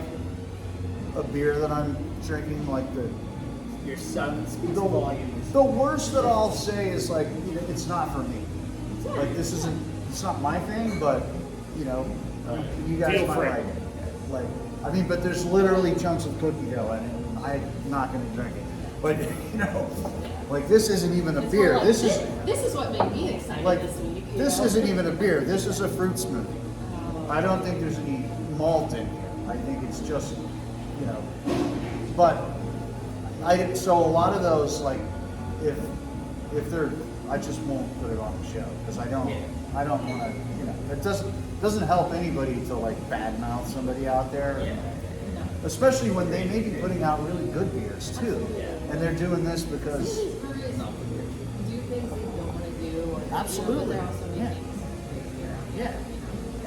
a beer that I'm drinking, like Your son speaks the volumes. the worst that I'll say is like, it's not for me. Like, it's not my thing, but, you guys Feel might free. like it. Like, I mean, but there's literally chunks of cookie dough in it, and I'm not gonna drink it. But, like, this isn't even a It's beer. more like, This is, this is what made me excited like, this week. you this know? isn't even a beer. This is a fruit smoothie. I don't think there's any malt in here. I think it's just, but so a lot of those, like, if they're, I just won't put it on the show because I don't want to, it doesn't help anybody to like badmouth somebody out there. Especially when they may be putting out really good beers too, and they're doing this because. Some of these breweries do things they don't want to do, or Absolutely. but they're also making Yeah. great beer out there,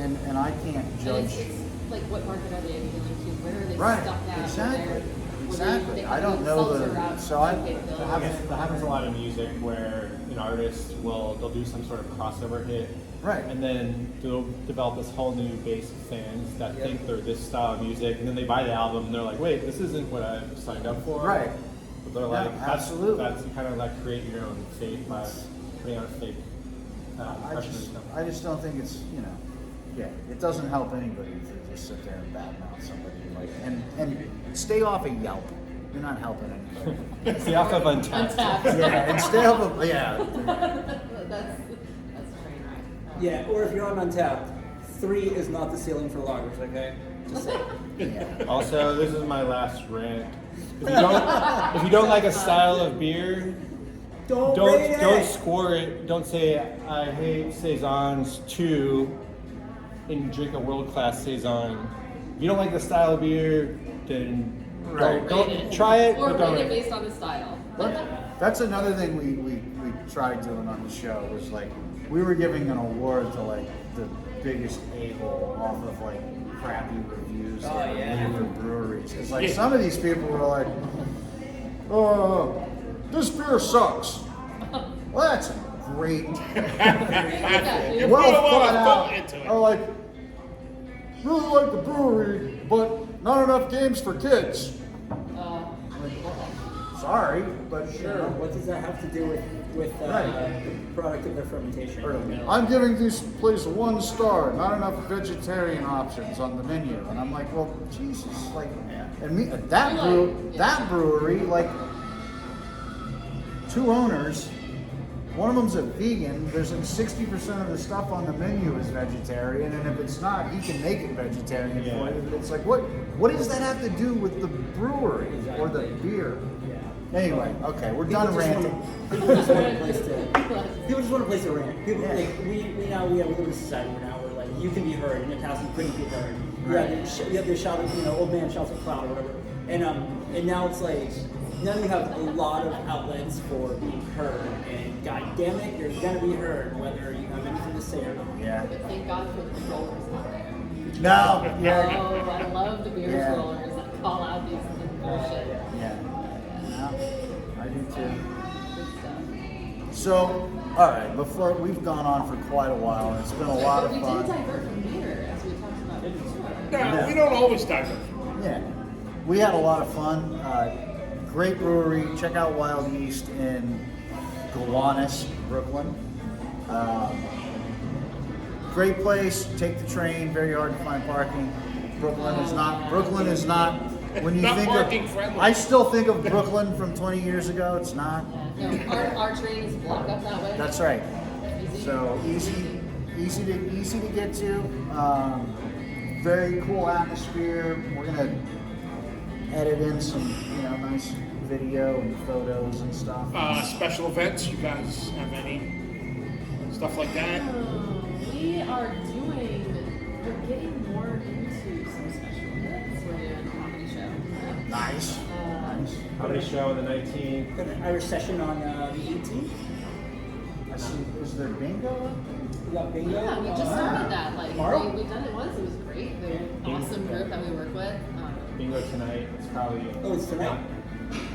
Yeah. And I can't And judge. it's like what market are they appealing to? Where are they Right, stuck at? exactly, Where exactly. They I don't know That happens a lot in music where artists they'll do some sort of crossover hit, Right. and then they'll develop this whole new base of fans that think they're this style of music, and then they buy the album and they're like, wait, this isn't what I signed up for. Right. But they're Yeah, like, absolutely. That's kind of like create your own fake by putting out a fake impression of something. I just don't think it's, it doesn't help anybody to just sit there and badmouth somebody, like, and stay off of Yelp. You're not helping anybody. Stay off of Untapped. Untapped. Yeah, and stay off of, That's a train wreck. Yeah, or if you're on Untapped, 3 is not the ceiling for lagers, okay? Just saying. yeah. Also, this is my last rant. If you don't like a style of beer, don't score it. Don't say I hate saisons 2 and drink a world class saison. If you don't like the style of beer, then don't Rate it. try it. Or but don't rate it rate it. based on the style. That's another thing we tried doing on the show was like, we were giving an award to like the biggest a-hole off of like crappy reviews that leave the breweries. It's like some of these people were like, this beer sucks. Well, that's great. Yeah, You Well put a lot thought of out. thought into it. Or like, really like the brewery, but not enough games for kids. Sorry, but Sure. What does that have to do with Right. the product of their fermentation? I'm giving this place 1 star. Not enough vegetarian options on the menu, and I'm like, well, Jesus, like, and me that brewery, like, 2 owners. One of them's a vegan. There's like 60% of the stuff on the menu is vegetarian, and if it's not, he can make it vegetarian for you. But it's like, what does that have to do with the brewery or the beer? Anyway, okay, we're done ranting. People just want a place to People just want a place to rant. People Yeah. like we have a little society now where like you can be heard, and in the past you couldn't be heard. Right. You have to shout, old man shouts at cloud or whatever. And now it's like now you have a lot of outlets for being heard, and god damn it, you're gonna be heard whether you have anything to say or not. Yeah. But thank God for the rollers out there. No, yeah. Oh, I love the beer Yeah. rollers that call out these bullshit. Yeah. No, I do too. Good stuff. So, all right, before we've gone on for quite a while, and it's been a lot of But we fun. did divert from beer, as we talked about before. No, Yeah. we don't always dive in. Yeah, we had a lot of fun. Great brewery. Check out Wild East in Gowanus, Brooklyn. Great place. Take the train. Very hard to find parking. Brooklyn is not. When you Not think parking of, friendly. I still think of Brooklyn from 20 years ago. It's not. Yeah, no, our trains block up that way. That's right. Easy. So easy to get to. Very cool atmosphere. We're gonna edit in some, nice video and photos and stuff. Special events, you guys have any stuff like that? We're getting more into some special events. We're doing a comedy show. Nice. Comedy show on the 19th. Got an Irish session on the 18th. I see. Is there bingo? We got bingo. Yeah, we just started that. Like Tomorrow? we've done it once. It was great. They're an awesome group that we work with. Bingo tonight. It's probably. Oh, it's tonight.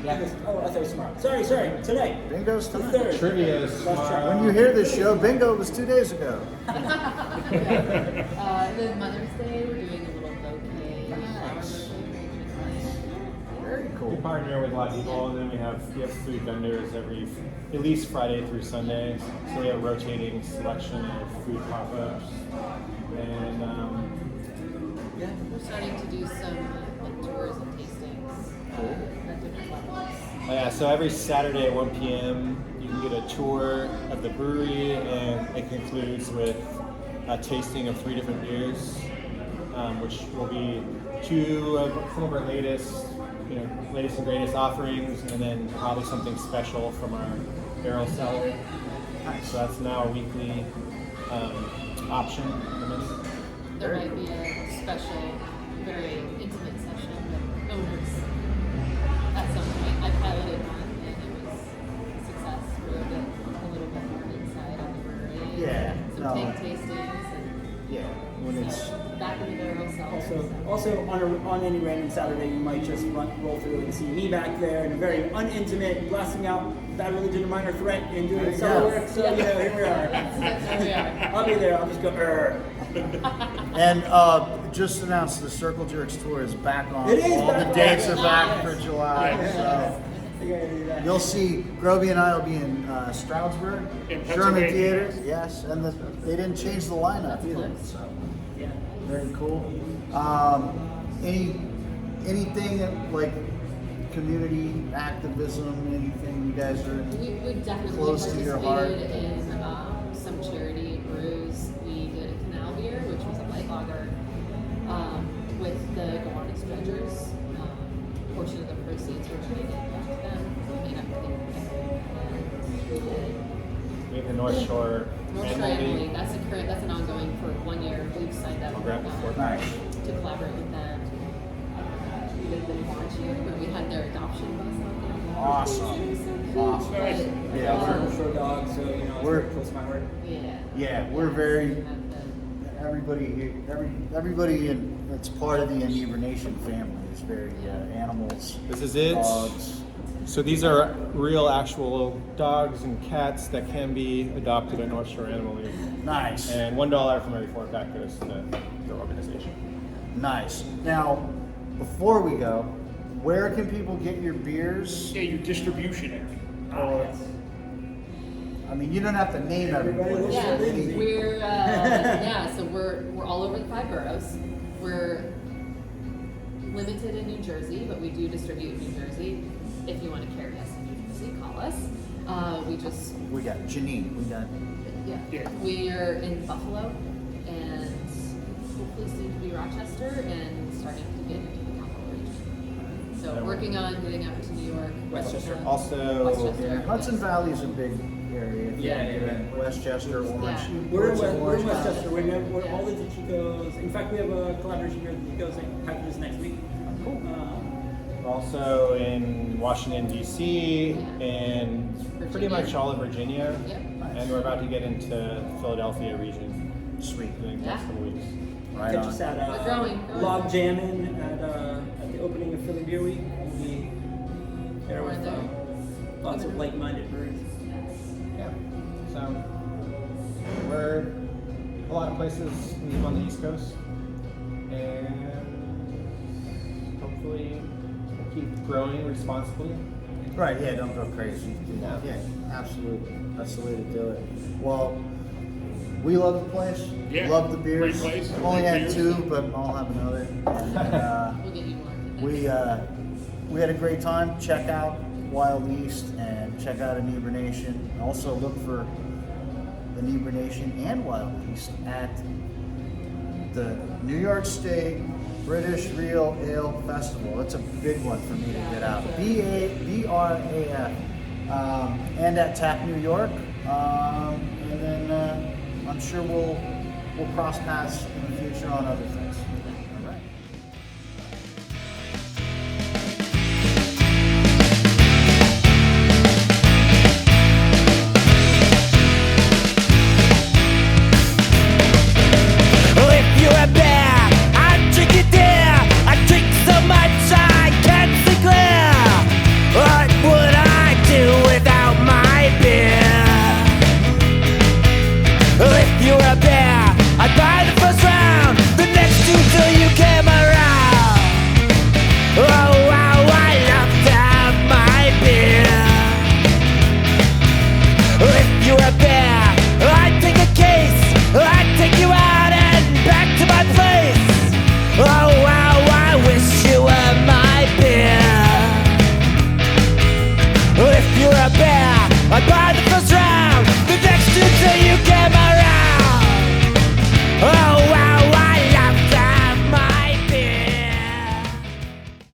Yeah. Oh, I thought it was tomorrow. Sorry, tonight. Bingo's The tonight. third. Trivia is Let's try. tomorrow. When you hear this show, bingo was 2 days ago. And then Mother's Day, we're doing a little bouquet flower bouquet arrangement. Very We cool. partner with a lot of people, and then we have food vendors at least Friday through Sunday. So we have a rotating selection of food pop-ups, and We're starting to do some like tours and tastings at different levels. so every Saturday at 1 p.m. you can get a tour of the brewery, and it concludes with a tasting of 3 different beers, which will be 2 of some of our latest and greatest offerings, and then probably something special from our barrel cellar. So that's now a weekly option on the menu. There might be a special, very intimate session with owners at some point. I piloted one and it was a success. We're a little bit more inside on the brewery. Yeah, Some no. tank tastings and Yeah, when it's back in the barrel cellar. Also on any random Saturday, you might just roll through and see me back there in a very unintimate, blasting out Bad Religion and Minor Threat and There doing you cellar go. work. So here we are. That's where we are. I'll be there. I'll just go. and just announced the Circle Jerks tour is back on. It is All back the on. dates are back Nice. for July. So. You gotta do that. You'll see Groby and I will be in Stroudsburg, In Sherman Pennsylvania. Theater, yes, and they didn't change the lineup That's either. close. So Yeah. very cool. Anything like community activism, anything you guys are We definitely close to your heart? participated in some charity brews. We did a canal beer, which was a light lager, with the Gowanus dredgers. Portion of the proceeds were trying to get back to them. We made up the we did We have the North Shore North Shore Annual Annual League. League. That's an ongoing for 1 year. We've signed up I'll grab the fork. Nice. to collaborate with them. We did the launch year where we had their adoption bus out there. Awesome. It was so cute. Awesome. But, Yeah, I'm a short dog, so it's We're- very close to my heart. Yeah, we're very everybody here, everybody that's part of the InebriNation family is very animals. This is it. Dogs. So these are real, actual dogs and cats that can be adopted at North Shore Animal League. Nice. And $1 from every 4 pack goes to the organization. Nice. Now, before we go, where can people get your beers? Yeah, your distribution area. Or, I mean, you don't have to name everybody. Yeah, Any- we're so we're all over the 5 boroughs. We're limited in New Jersey, but we do distribute in New Jersey. If you want to carry us in New Jersey, call us. We got Janine. We got. Yeah. We're in Buffalo and hopefully soon to be Rochester and starting to get into the capital region. So working on getting out to New York. Westchester. Also, Westchester. Yeah, Hudson Valley is a area. If Yeah, you're yeah, in yeah. Westchester, Orange. Yeah. We're in, Woods of we're in Orange Westchester. County. We're all the Chicos. In fact, we have a collaboration here with the Chicos and Hackers next week. Cool. Also in Washington, D.C., and pretty Virginia. much all of Virginia. Yep. And we're about to get into the Philadelphia region Sweet. in the next Yeah. couple weeks. Right Catch on. us at We're growing. Log Jamming at the opening of Philly Beer Week. We'll be there We're with there. lots of like-minded breweries. Yeah. So we're a lot of places on the East Coast, and hopefully we'll keep growing responsibly. Right, yeah, don't go crazy. No. Yeah, absolutely. That's the way to do it. Well, we love the place. Yeah, Love the beers. great place, Only great had beers. 2, but I'll have another. And, We'll get you more. we had a great time. Check out Wild East and check out InebriNation. Also look for InebriNation and Wild East at the New York State British Real Ale Festival. It's a big one for me to get out. BRAF. And at TAP New York. And then I'm sure we'll cross paths in the future on other things.